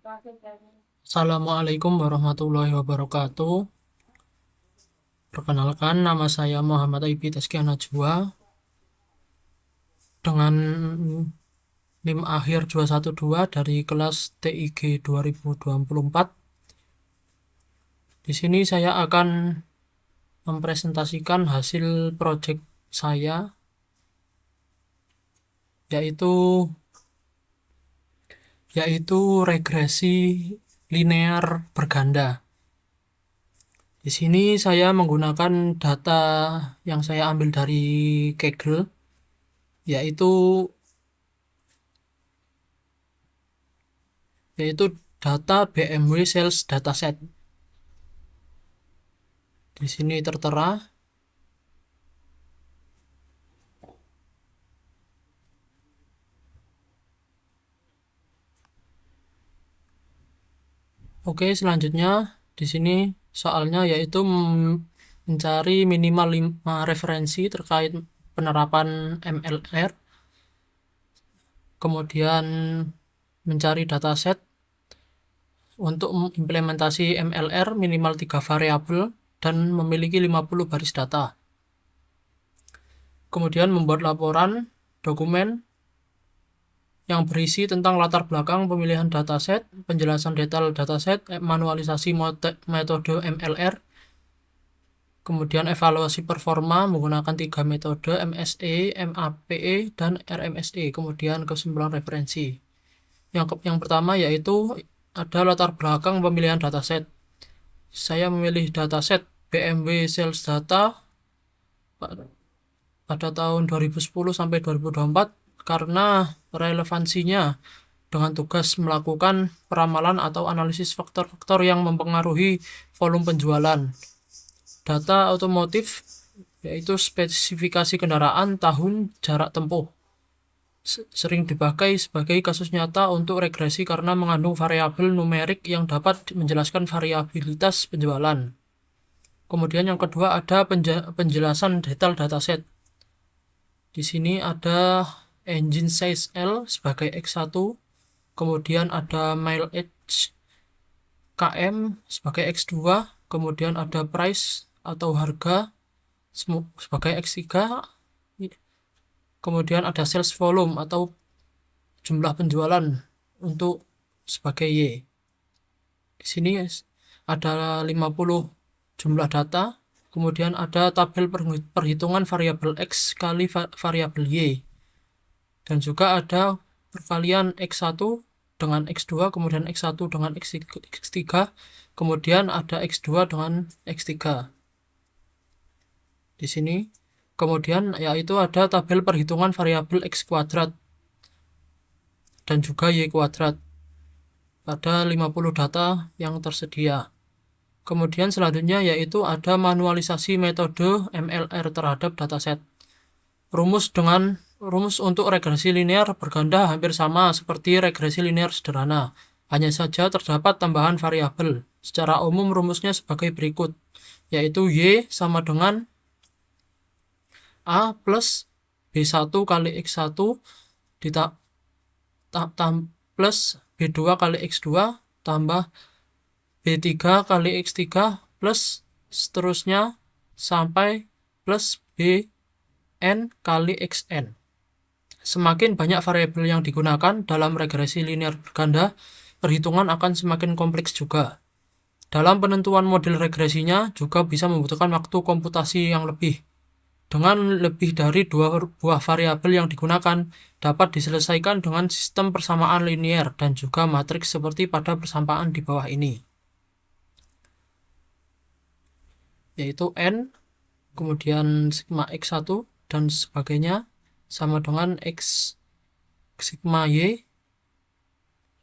Assalamualaikum warahmatullahi wabarakatuh. Perkenalkan, nama saya Muhammad Aibi Tazkia Najwa dengan NIM akhir 212 dari kelas TIG 2024. Di sini saya akan mempresentasikan hasil proyek saya, yaitu regresi linear berganda. Di sini saya menggunakan data yang saya ambil dari Kaggle, yaitu data BMW Sales Dataset. Di sini tertera. Oke, selanjutnya di sini soalnya yaitu mencari minimal 5 referensi terkait penerapan MLR, kemudian mencari dataset untuk implementasi MLR minimal 3 variabel dan memiliki 50 baris data. Kemudian membuat laporan dokumen yang berisi tentang latar belakang pemilihan dataset, penjelasan detail dataset, manualisasi metode MLR, kemudian evaluasi performa menggunakan 3 metode MSE, MAPE, dan RMSE, kemudian kesimpulan referensi. Yang pertama yaitu ada latar belakang pemilihan dataset. Saya memilih dataset BMW Sales Data pada tahun 2010 sampai 2024 karena relevansinya dengan tugas melakukan peramalan atau analisis faktor-faktor yang mempengaruhi volume penjualan. Data otomotif yaitu spesifikasi kendaraan, tahun, jarak tempuh. Sering dipakai sebagai kasus nyata untuk regresi karena mengandung variabel numerik yang dapat menjelaskan variabilitas penjualan. Kemudian yang kedua ada penjelasan detail dataset. Di sini ada engine size L sebagai X1, kemudian ada mileage KM sebagai X2, kemudian ada price atau harga sebagai X3, kemudian ada sales volume atau jumlah penjualan untuk sebagai Y. Di sini ada 50 jumlah data, kemudian ada tabel perhitungan variabel X kali variabel Y, dan juga ada perkalian X1 dengan X2, kemudian X1 dengan X3, kemudian ada X2 dengan X3. Di sini kemudian yaitu ada tabel perhitungan variabel X kuadrat dan juga Y kuadrat pada 50 data yang tersedia. Kemudian selanjutnya yaitu ada manualisasi metode MLR terhadap dataset. Rumus untuk regresi linear berganda hampir sama seperti regresi linear sederhana, hanya saja terdapat tambahan variabel. Secara umum rumusnya sebagai berikut, yaitu Y sama dengan A plus B1 kali X1 plus B2 kali X2 tambah B3 kali X3 plus seterusnya sampai plus Bn kali Xn. Semakin banyak variabel yang digunakan dalam regresi linear berganda, perhitungan akan semakin kompleks juga. Dalam penentuan model regresinya juga bisa membutuhkan waktu komputasi yang lebih. Dengan lebih dari 2 buah variabel yang digunakan, dapat diselesaikan dengan sistem persamaan linear dan juga matriks seperti pada persamaan di bawah ini, yaitu N, kemudian sigma X1 dan sebagainya sama dengan X sigma Y,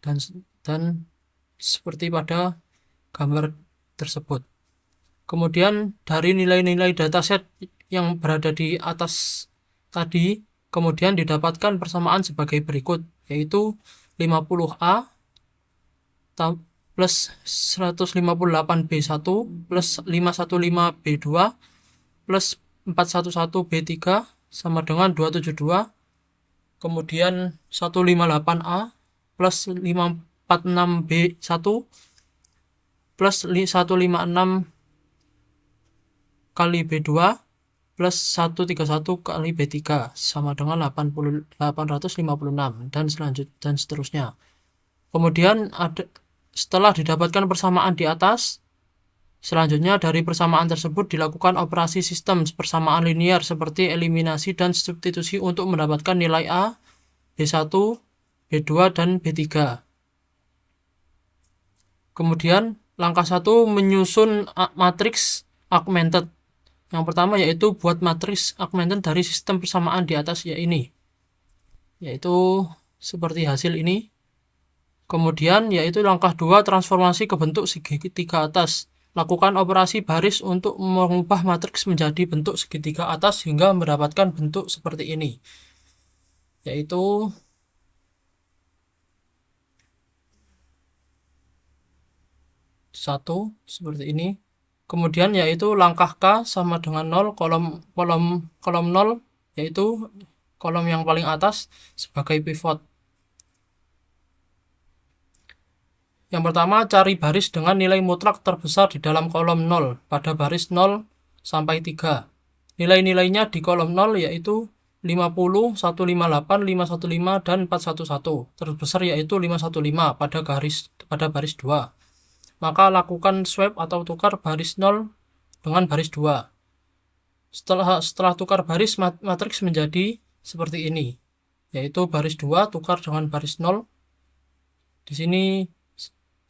dan seperti pada gambar tersebut. Kemudian dari nilai-nilai dataset yang berada di atas tadi, kemudian didapatkan persamaan sebagai berikut, yaitu 50A plus 158B1 plus 515B2 plus 411B3 sama dengan 272, kemudian 158A plus 146B1 plus 156 kali B2 plus 131 kali B3 sama dengan 856 dan seterusnya. Kemudian setelah didapatkan persamaan di atas, selanjutnya dari persamaan tersebut dilakukan operasi sistem persamaan linear seperti eliminasi dan substitusi untuk mendapatkan nilai A, B1, B2, dan B3. Kemudian langkah 1 menyusun matriks augmented. Yang pertama yaitu buat matriks augmented dari sistem persamaan di atas yaitu seperti hasil ini. Kemudian yaitu langkah 2 transformasi ke bentuk segitiga atas. Lakukan operasi baris untuk mengubah matriks menjadi bentuk segitiga atas hingga mendapatkan bentuk seperti ini. Yaitu satu seperti ini. Kemudian yaitu langkah K sama dengan 0, kolom 0 yaitu kolom yang paling atas sebagai pivot. Yang pertama, cari baris dengan nilai mutlak terbesar di dalam kolom 0 pada baris 0 sampai 3. Nilai-nilainya di kolom 0 yaitu 50, 158, 515, dan 411. Terbesar yaitu 515 pada baris 2. Maka lakukan swap atau tukar baris 0 dengan baris 2. Setelah tukar baris, matriks menjadi seperti ini, yaitu baris 2 tukar dengan baris 0. Di sini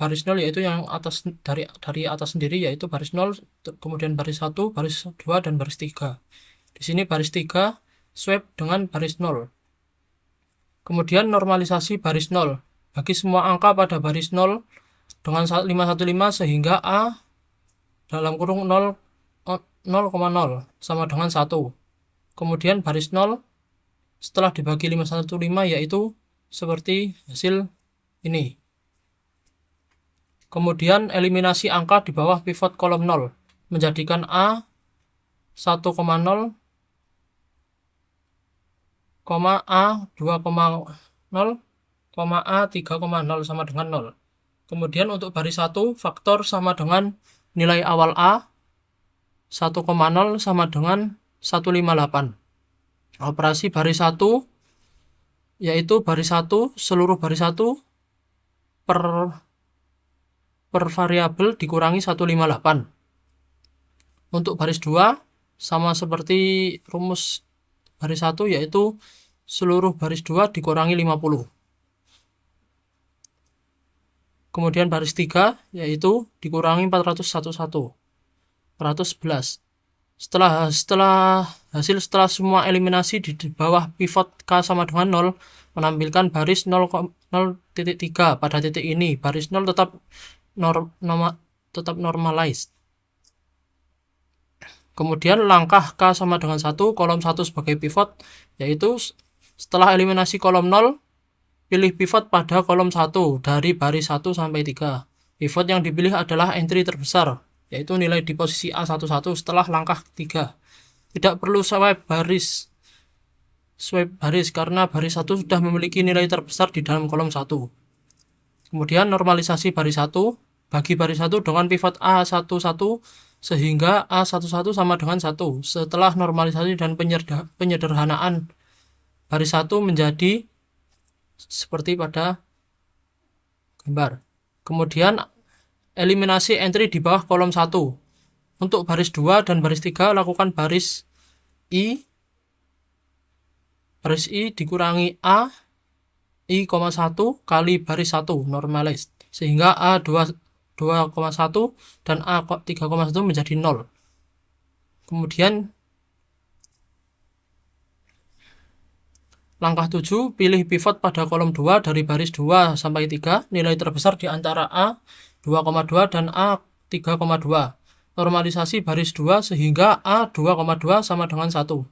baris 0 yaitu yang atas dari atas sendiri, yaitu baris 0, kemudian baris 1, baris 2, dan baris 3. Di sini baris 3 swap dengan baris 0. Kemudian normalisasi baris 0 bagi semua angka pada baris 0 dengan 515 sehingga A dalam kurung 0,0 sama dengan 1. Kemudian baris 0 setelah dibagi 515 yaitu seperti hasil ini. Kemudian eliminasi angka di bawah pivot kolom 0 menjadikan A 1,0, A 2,0, A 3,0 sama dengan 0. Kemudian untuk baris 1, faktor sama dengan nilai awal A, 1,0 sama dengan 158. Operasi baris 1, yaitu baris 1, seluruh baris 1 per variabel dikurangi 158. Untuk baris 2, sama seperti rumus baris 1, yaitu seluruh baris 2 dikurangi 50. Kemudian baris 3 yaitu dikurangi 411. Setelah semua eliminasi di bawah pivot K sama dengan 0 menampilkan baris 0,0.3 pada titik ini. Baris 0 tetap normalized. Kemudian langkah K sama dengan 1, kolom 1 sebagai pivot, yaitu setelah eliminasi kolom 0 pilih pivot pada kolom 1 dari baris 1 sampai 3. Pivot yang dipilih adalah entry terbesar, yaitu nilai di posisi A11 setelah langkah 3. Tidak perlu swipe baris karena baris 1 sudah memiliki nilai terbesar di dalam kolom 1. Kemudian normalisasi baris 1 bagi baris 1 dengan pivot A11 sehingga A11 sama dengan 1. Setelah normalisasi dan penyederhanaan, baris 1 menjadi seperti pada gambar. Kemudian eliminasi entry di bawah kolom 1. Untuk baris 2 dan baris 3 lakukan baris I dikurangi A I,1 kali baris 1 normalized sehingga A 2,1 dan A 3,1 menjadi 0. Kemudian langkah 7, pilih pivot pada kolom 2 dari baris 2 sampai 3, nilai terbesar di antara A 2,2 dan A 3,2. Normalisasi baris 2 sehingga A 2,2 sama dengan 1.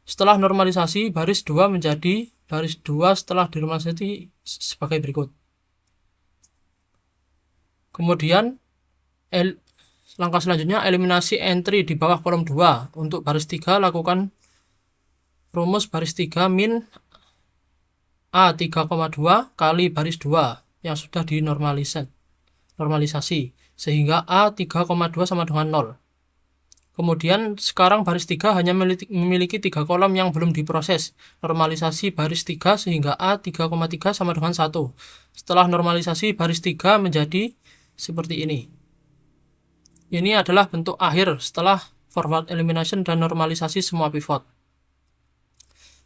Setelah normalisasi, baris 2 menjadi baris 2 setelah dinormalisasi sebagai berikut. Kemudian langkah selanjutnya eliminasi entry di bawah kolom 2. Untuk baris 3 lakukan rumus baris 3 min A 3,2 kali baris 2 yang sudah normalisasi sehingga A 3,2 sama dengan 0. Kemudian sekarang baris 3 hanya memiliki 3 kolom yang belum diproses. Normalisasi baris 3 sehingga A 3,3 sama dengan 1. Setelah normalisasi baris 3 menjadi seperti ini. Ini adalah bentuk akhir setelah forward elimination dan normalisasi semua pivot.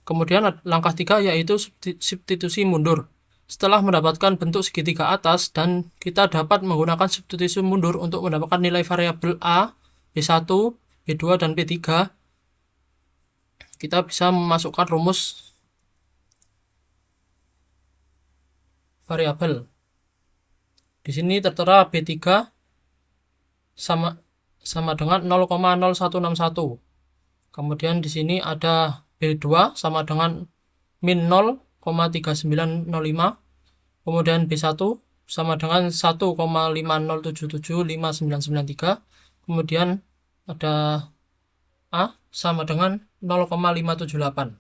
Kemudian langkah 3 yaitu substitusi mundur. Setelah mendapatkan bentuk segitiga atas dan kita dapat menggunakan substitusi mundur untuk mendapatkan nilai variabel A, B1, B2, dan B3, kita bisa memasukkan rumus variabel. Di sini tertera B3 sama dengan 0,0161. Kemudian di sini ada B2 sama dengan min 0,3905. Kemudian B1 sama dengan 1,507759993. Kemudian ada A sama dengan 0,578.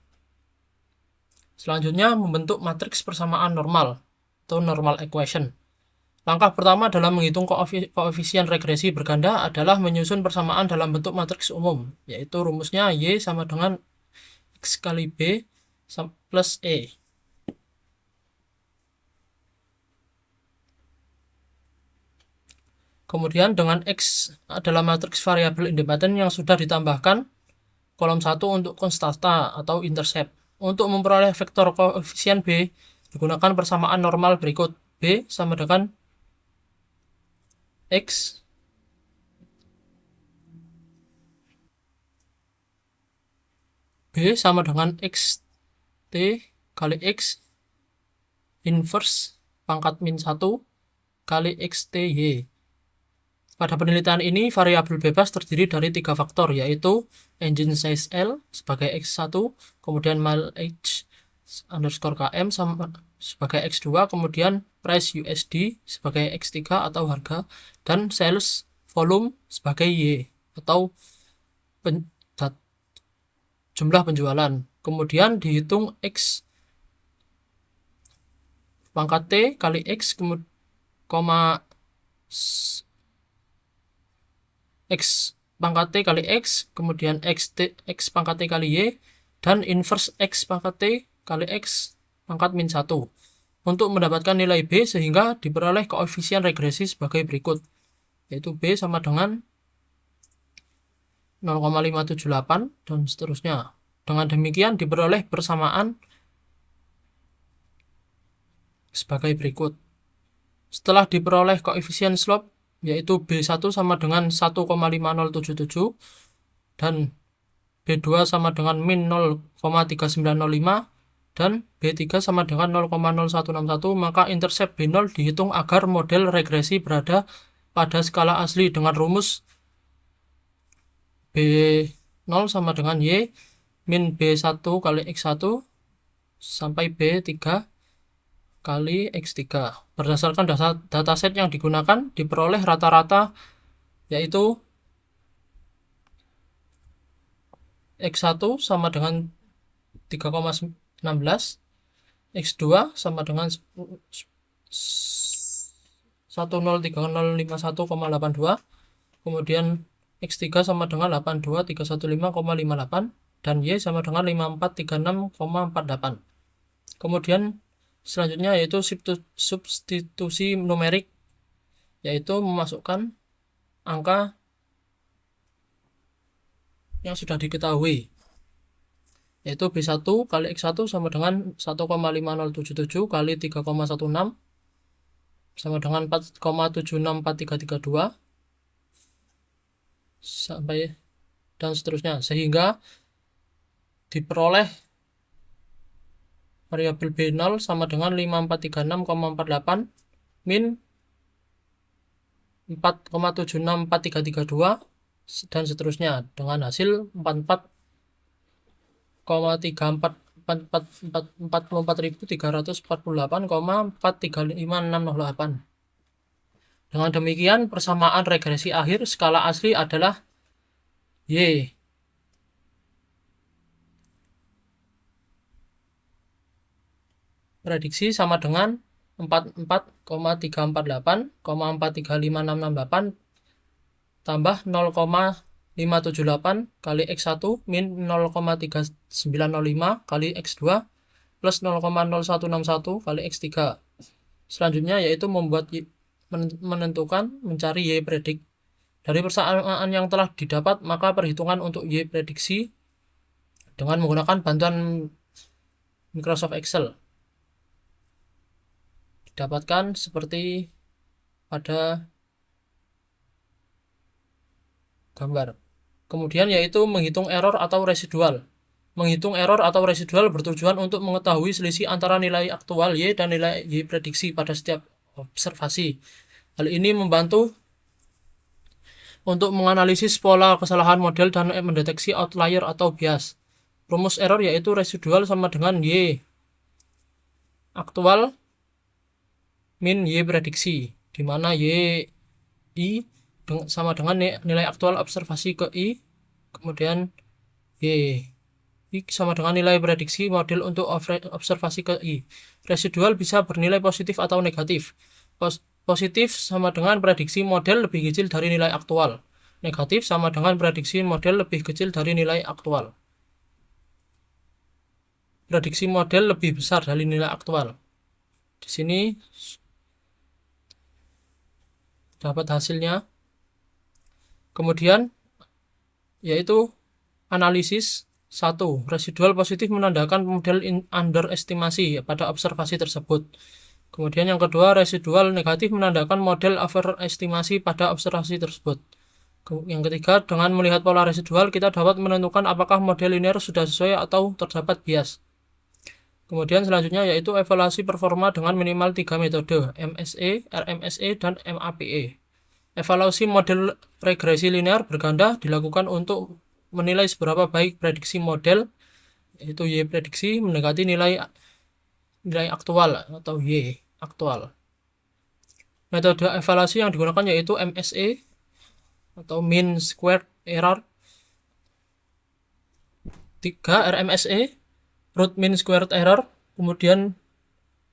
Selanjutnya membentuk matriks persamaan normal atau normal equation. Langkah pertama dalam menghitung koefisien regresi berganda adalah menyusun persamaan dalam bentuk matriks umum, yaitu rumusnya Y sama dengan X kali B plus E. Kemudian dengan X adalah matriks variabel independen yang sudah ditambahkan kolom 1 untuk konstanta atau intercept. Untuk memperoleh vektor koefisien B, digunakan persamaan normal berikut. B sama dengan X B sama dengan XT kali X inverse pangkat min 1 kali XTY. Pada penelitian ini, variabel bebas terdiri dari 3 faktor, yaitu engine size L sebagai X1, kemudian mile H underscore KM sebagai X2, kemudian price USD sebagai X3 atau harga, dan sales volume sebagai Y atau jumlah penjualan. Kemudian dihitung X pangkat T kali X X pangkat T kali X, kemudian X pangkat T kali Y, dan inverse X pangkat T kali X pangkat min 1 untuk mendapatkan nilai B sehingga diperoleh koefisien regresi sebagai berikut, yaitu B sama dengan 0,578 dan seterusnya. Dengan demikian diperoleh persamaan sebagai berikut. Setelah diperoleh koefisien slope, yaitu B1 sama dengan 1,5077 dan B2 sama dengan min 0,3905 dan B3 sama dengan 0,0161, maka intercept B0 dihitung agar model regresi berada pada skala asli dengan rumus B0 sama dengan Y min B1 kali X1 sampai B3 kali X3. Berdasarkan dataset yang digunakan, diperoleh rata-rata yaitu X1 sama dengan 3,16, X2 sama dengan 103051,82, kemudian X3 sama dengan 82315,58, dan Y sama dengan 5436,48. Kemudian selanjutnya yaitu substitusi numerik, yaitu memasukkan angka yang sudah diketahui, yaitu B1 kali X1 sama dengan 1,5077 kali 3,16 sama dengan 4,764332 sampai dan seterusnya, sehingga diperoleh variabel B0 sama dengan 5436,48 min 4,764332 dan seterusnya, dengan hasil 44,348,435608. Dengan demikian, persamaan regresi akhir skala asli adalah Y. Prediksi sama dengan 44,348,43568 tambah 0,578 kali X1 min 0,3905 kali X2 plus 0,0161 kali X3. Selanjutnya yaitu menentukan mencari Y predik. Dari persamaan yang telah didapat, maka perhitungan untuk Y prediksi dengan menggunakan bantuan Microsoft Excel didapatkan seperti pada gambar. Kemudian yaitu menghitung error atau residual. Menghitung error atau residual bertujuan untuk mengetahui selisih antara nilai aktual Y dan nilai Y prediksi pada setiap observasi. Hal ini membantu untuk menganalisis pola kesalahan model dan mendeteksi outlier atau bias. Rumus error yaitu residual sama dengan Y aktual min Y prediksi, di mana Y I sama dengan nilai aktual observasi ke I, kemudian Y sama dengan nilai prediksi model untuk observasi ke I. Residual bisa bernilai positif atau negatif. Positif sama dengan prediksi model lebih kecil dari nilai aktual. Negatif sama dengan prediksi model lebih kecil dari nilai aktual. Prediksi model lebih besar dari nilai aktual. Di sini dapat hasilnya. Kemudian yaitu analisis 1. Residual positif menandakan model underestimasi pada observasi tersebut. Kemudian yang kedua, residual negatif menandakan model overestimasi pada observasi tersebut. Yang ketiga, dengan melihat pola residual, kita dapat menentukan apakah model linear sudah sesuai atau terdapat bias. Kemudian selanjutnya yaitu evaluasi performa dengan minimal 3 metode, MSE, RMSE, dan MAPE. Evaluasi model regresi linear berganda dilakukan untuk menilai seberapa baik prediksi model, yaitu Y prediksi mendekati nilai aktual atau Y aktual. Metode evaluasi yang digunakan yaitu MSE atau mean squared error, 3 RMSE root mean squared error, kemudian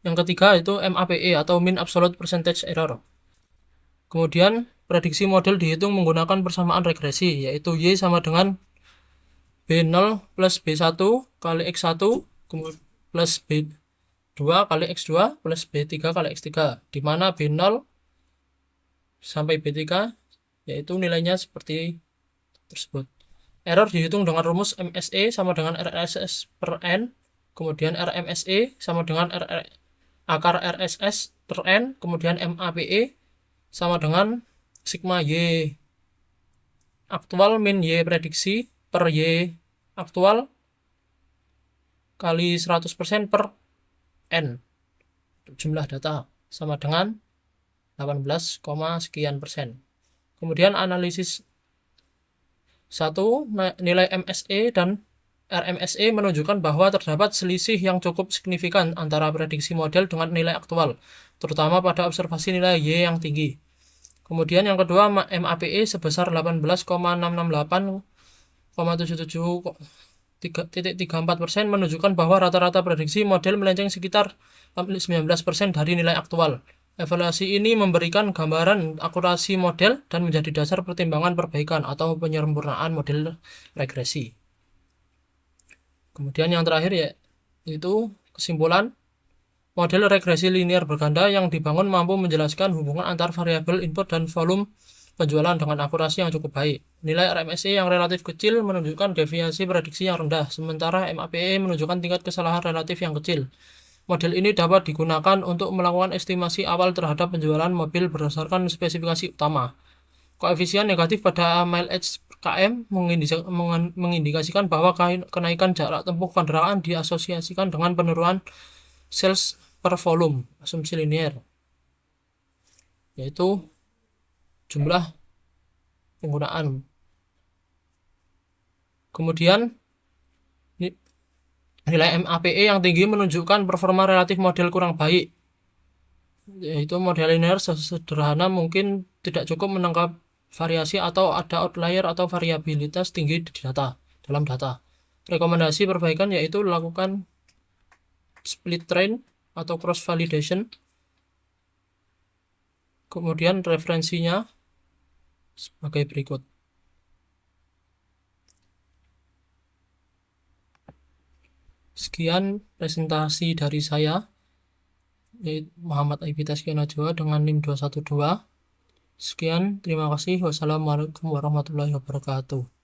yang ketiga itu MAPE atau mean absolute percentage error. Kemudian prediksi model dihitung menggunakan persamaan regresi, yaitu Y sama dengan B0 plus B1 kali X1 plus B2 kali X2 plus B3 kali X3, di mana B0 sampai B3 yaitu nilainya seperti tersebut. Error dihitung dengan rumus MSE sama dengan RSS per N, kemudian RMSE sama dengan akar RSS per N, kemudian MAPE sama dengan sigma Y aktual min Y prediksi per Y aktual kali 100% per N, jumlah data sama dengan 18, sekian persen. Kemudian analisis 1, nilai MSE dan RMSE menunjukkan bahwa terdapat selisih yang cukup signifikan antara prediksi model dengan nilai aktual, terutama pada observasi nilai Y yang tinggi. Kemudian yang kedua, MAPE sebesar 18,688,77,34% menunjukkan bahwa rata-rata prediksi model melenceng sekitar 19% dari nilai aktual. Evaluasi ini memberikan gambaran akurasi model dan menjadi dasar pertimbangan perbaikan atau penyempurnaan model regresi. Kemudian yang terakhir yaitu kesimpulan. Model regresi linear berganda yang dibangun mampu menjelaskan hubungan antar variabel input dan volume penjualan dengan akurasi yang cukup baik. Nilai RMSE yang relatif kecil menunjukkan deviasi prediksi yang rendah, sementara MAPE menunjukkan tingkat kesalahan relatif yang kecil. Model ini dapat digunakan untuk melakukan estimasi awal terhadap penjualan mobil berdasarkan spesifikasi utama. Koefisien negatif pada mileage km mengindikasikan bahwa kenaikan jarak tempuh kendaraan diasosiasikan dengan penurunan sales per volume, asumsi linear, yaitu jumlah penggunaan. Kemudian nilai MAPE yang tinggi menunjukkan performa relatif model kurang baik, yaitu model linear sederhana mungkin tidak cukup menangkap variasi atau ada outlier atau variabilitas tinggi di dalam data. Rekomendasi perbaikan yaitu lakukan split train atau cross validation Kemudian referensinya sebagai berikut. Sekian presentasi dari saya, Muhammad Aibit Taski Najwa dengan NIM 212. Sekian, terima kasih. Wassalamualaikum warahmatullahi wabarakatuh.